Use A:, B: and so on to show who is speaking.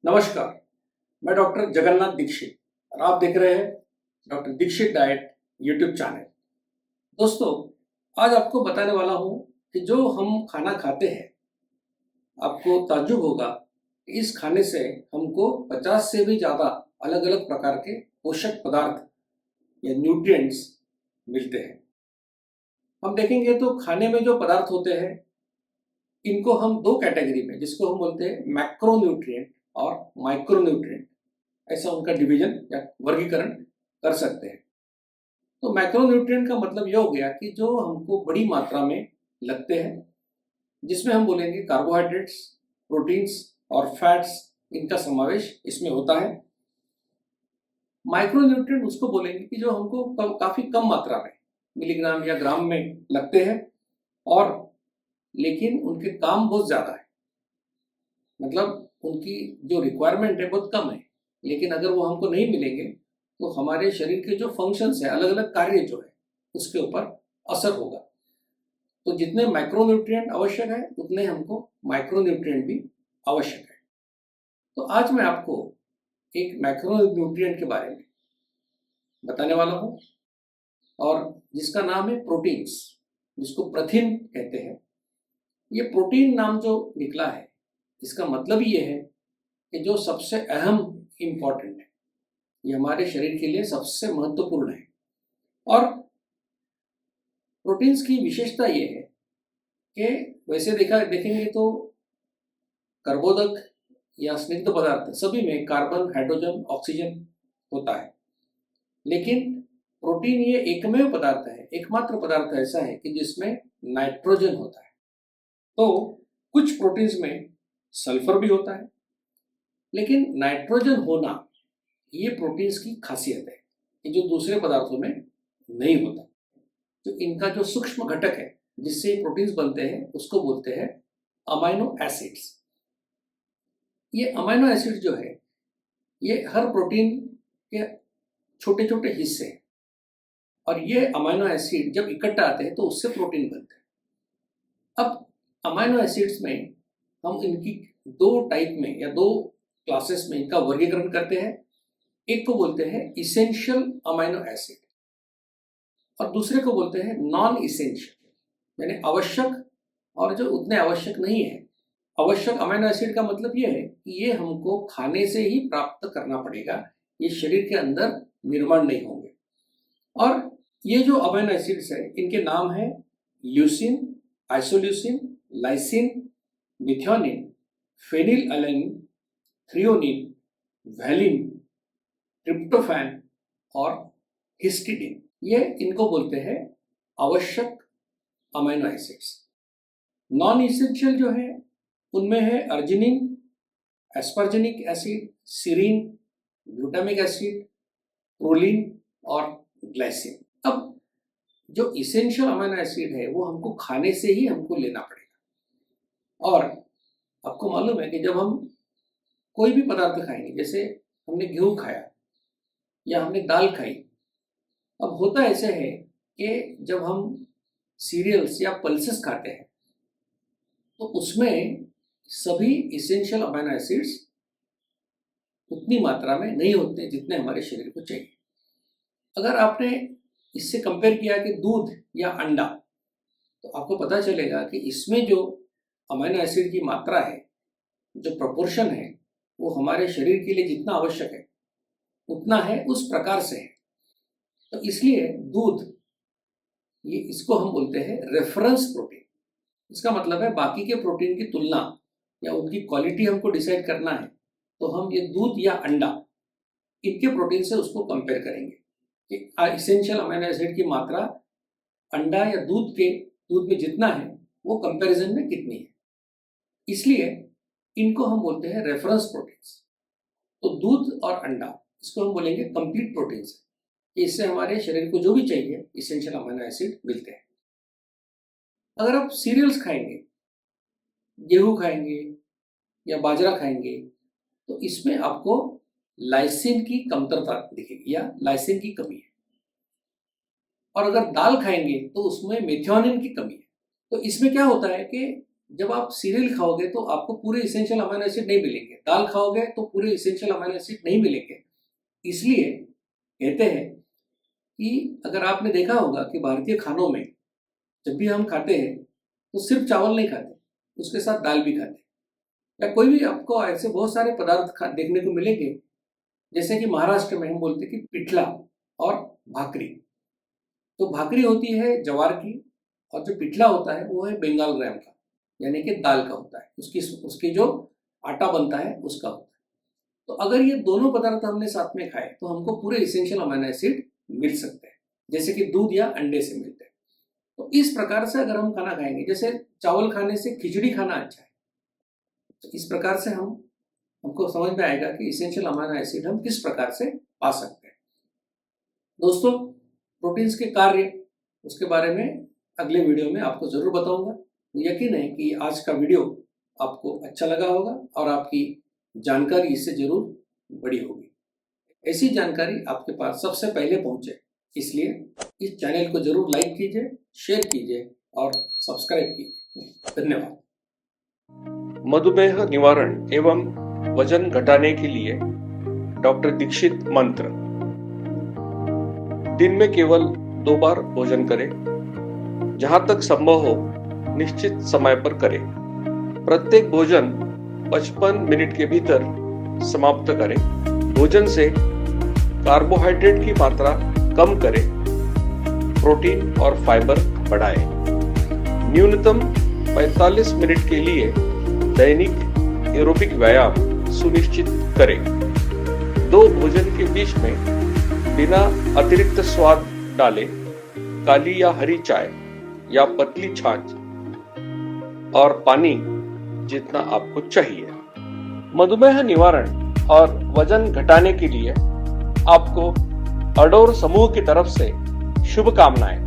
A: नमस्कार, मैं डॉक्टर जगन्नाथ दीक्षित और आप देख रहे हैं doctor Dixit diet YouTube channel. दोस्तों, आज आपको बताने वाला हूँ कि जो हम खाना खाते हैं, आपको ताज्जुब होगा कि इस खाने से हमको 50 से भी ज़्यादा अलग अलग प्रकार के पोषक पदार्थ या न्यूट्रिएंट्स मिलते हैं। हम देखेंगे तो खाने में जो पदार्थ होते हैं, इनको हम दो कैटेगरी में, जिसको हम बोलते हैं मैक्रोन्यूट्रिएंट और माइक्रोन्यूट्रिएंट, ऐसा उनका डिवीजन या वर्गीकरण कर सकते हैं। तो मैक्रोन्यूट्रिएंट का मतलब यह हो गया कि जो हमको बड़ी मात्रा में लगते हैं, जिसमें हम बोलेंगे कार्बोहाइड्रेट्स, प्रोटीन्स और फैट्स, इनका समावेश इसमें होता है। माइक्रोन्यूट्रिएंट उसको बोलेंगे कि जो हमको काफी कम मात्रा में, मिलीग्राम या ग्राम में लगते हैं, और लेकिन उनके काम बहुत ज्यादा है। मतलब उनकी जो रिक्वायरमेंट है बहुत कम है, लेकिन अगर वो हमको नहीं मिलेंगे तो हमारे शरीर के जो फंक्शंस है, अलग अलग कार्य जो है, उसके ऊपर असर होगा। तो जितने मैक्रोन्यूट्रिएंट आवश्यक है, उतने हमको माइक्रोन्यूट्रिएंट भी आवश्यक है। तो आज मैं आपको एक मैक्रोन्यूट्रिएंट के बारे में बताने वाला हूँ, और जिसका नाम है प्रोटीन्स, जिसको प्रथिन कहते हैं। ये प्रोटीन नाम जो निकला है, इसका मतलब ये है कि जो सबसे अहम इम्पॉर्टेंट है, ये हमारे शरीर के लिए सबसे महत्वपूर्ण है। और प्रोटीन्स की विशेषता ये है कि वैसे देखेंगे तो कर्बोदक या स्निग्ध पदार्थ सभी में कार्बन, हाइड्रोजन, ऑक्सीजन होता है, लेकिन प्रोटीन ये एकमेव पदार्थ है, एकमात्र पदार्थ ऐसा है कि जिसमें नाइट्रोजन होता है। तो कुछ प्रोटीन्स में सल्फर भी होता है, लेकिन नाइट्रोजन होना ये प्रोटीन्स की खासियत है कि जो दूसरे पदार्थों में नहीं होता। तो इनका जो सूक्ष्म घटक है जिससे प्रोटीन्स बनते हैं, उसको बोलते हैं अमाइनो एसिड्स। ये अमाइनो एसिड जो है, ये हर प्रोटीन के छोटे छोटे हिस्से हैं, और ये अमाइनो एसिड जब इकट्ठा आते हैं तो उससे प्रोटीन बनते हैं। अब अमाइनो एसिड्स में हम इनकी दो टाइप में या दो क्लासेस में इनका वर्गीकरण करते हैं। एक को बोलते हैं इसेंशियल अमाइनो एसिड, और दूसरे को बोलते हैं नॉन इसेंशियल, यानी आवश्यक और जो उतने आवश्यक नहीं है। आवश्यक अमाइनो एसिड का मतलब ये है कि ये हमको खाने से ही प्राप्त करना पड़ेगा, ये शरीर के अंदर निर्माण नहीं होंगे। और ये जो अमाइनो एसिड्स है, इनके नाम है leucine, isoleucine, lysine, methionine, phenylalanine, threonine, valine, tryptophan और हिस्टिडीन। ये इनको बोलते हैं आवश्यक अमाइनो एसिड्स। नॉन इसेंशियल जो है, उनमें है arginine, asparaginic acid, serine, glutamic acid, proline और ग्लाइसिन। अब जो इसेंशियल अमाइनो एसिड है, वो हमको खाने से ही हमको लेना पड़ेगा। और आपको मालूम है कि जब हम कोई भी पदार्थ खाएंगे, जैसे हमने गेहूं खाया या हमने दाल खाई, अब होता ऐसे है कि जब हम सीरियल्स या पल्सेस खाते हैं तो उसमें सभी इसेंशियल अमाइनो एसिड्स उतनी मात्रा में नहीं होते जितने हमारे शरीर को चाहिए। अगर आपने इससे कंपेयर किया कि दूध या अंडा, तो आपको पता चलेगा कि इसमें जो अमाइनो एसिड की मात्रा है, जो प्रोपोर्शन है, वो हमारे शरीर के लिए जितना आवश्यक है उतना है, उस प्रकार से है। तो इसलिए दूध, ये इसको हम बोलते हैं रेफरेंस प्रोटीन। इसका मतलब है बाकी के प्रोटीन की तुलना या उनकी क्वालिटी हमको डिसाइड करना है, तो हम ये दूध या अंडा, इनके प्रोटीन से उसको कंपेयर करेंगे कि इसेंशियल अमाइनो एसिड की मात्रा अंडा या दूध में जितना है, वो कंपैरिजन में कितनी है। इसलिए इनको हम बोलते हैं रेफरेंस प्रोटीन्स। तो दूध और अंडा, इसको हम बोलेंगे कंप्लीट प्रोटीन्स, कि इससे हमारे शरीर को जो भी चाहिए इसेंशियल अमाइनो एसिड मिलते हैं। अगर आप सीरियल्स खाएंगे, गेहूं खाएंगे या बाजरा खाएंगे, तो इसमें आपको लाइसिन की कमतरता दिखेगी या लाइसिन की कमी है। और अगर दाल खाएंगे तो उसमें मेथियोनिन की कमी है। तो इसमें क्या होता है कि जब आप सीरियल खाओगे तो आपको पूरे इसेंशियल अमीनो एसिड नहीं मिलेंगे, दाल खाओगे तो पूरे इसेंशियल अमीनो एसिड नहीं मिलेंगे। इसलिए कहते हैं कि अगर आपने देखा होगा कि भारतीय खानों में जब भी हम खाते हैं तो सिर्फ चावल नहीं खाते, उसके साथ दाल भी खाते हैं। या कोई भी आपको ऐसे बहुत सारे पदार्थ देखने को मिलेंगे, जैसे कि महाराष्ट्र में हम बोलते हैं कि पिठला और भाकरी। तो भाकरी होती है ज्वार की, और जो पिठला होता है वो है बंगाल ग्राम का, यानी कि दाल का होता है, उसकी जो आटा बनता है उसका होता है। तो अगर ये दोनों पदार्थ हमने साथ में खाए तो हमको पूरे इसेंशियल अमीनो एसिड मिल सकते हैं, जैसे कि दूध या अंडे से मिलते हैं। तो इस प्रकार से अगर हम खाना खाएंगे, जैसे चावल खाने से खिचड़ी खाना अच्छा है, तो इस प्रकार से हमको समझ में आएगा कि इसेंशियल अमीनो एसिड हम किस प्रकार से पा सकते हैं। दोस्तों, प्रोटीन्स के कार्य उसके बारे में अगले वीडियो में आपको जरूर बताऊंगा। यकीन है कि आज का वीडियो आपको अच्छा लगा होगा और आपकी जानकारी इससे जरूर बड़ी होगी। ऐसी जानकारी आपके पास सबसे पहले पहुंचे, इसलिए इस चैनल को जरूर लाइक कीजिए, शेयर कीजिए और सब्सक्राइब कीजिए। धन्यवाद।
B: मधुमेह निवारण एवं वजन घटाने के लिए डॉक्टर दीक्षित मंत्र। दिन में केवल 2 बार भोजन करें, जहां तक संभव हो निश्चित समय पर करें। प्रत्येक भोजन 55 मिनट के भीतर समाप्त करें। भोजन से कार्बोहाइड्रेट की मात्रा कम करें, प्रोटीन और फाइबर बढ़ाएं। न्यूनतम 45 मिनट के लिए दैनिक एरोबिक व्यायाम सुनिश्चित करें। 2 भोजन के बीच में बिना अतिरिक्त स्वाद डाले काली या हरी चाय या पतली छाछ और पानी जितना आपको चाहिए। मधुमेह निवारण और वजन घटाने के लिए आपको अडोर समूह की तरफ से शुभकामनाएं।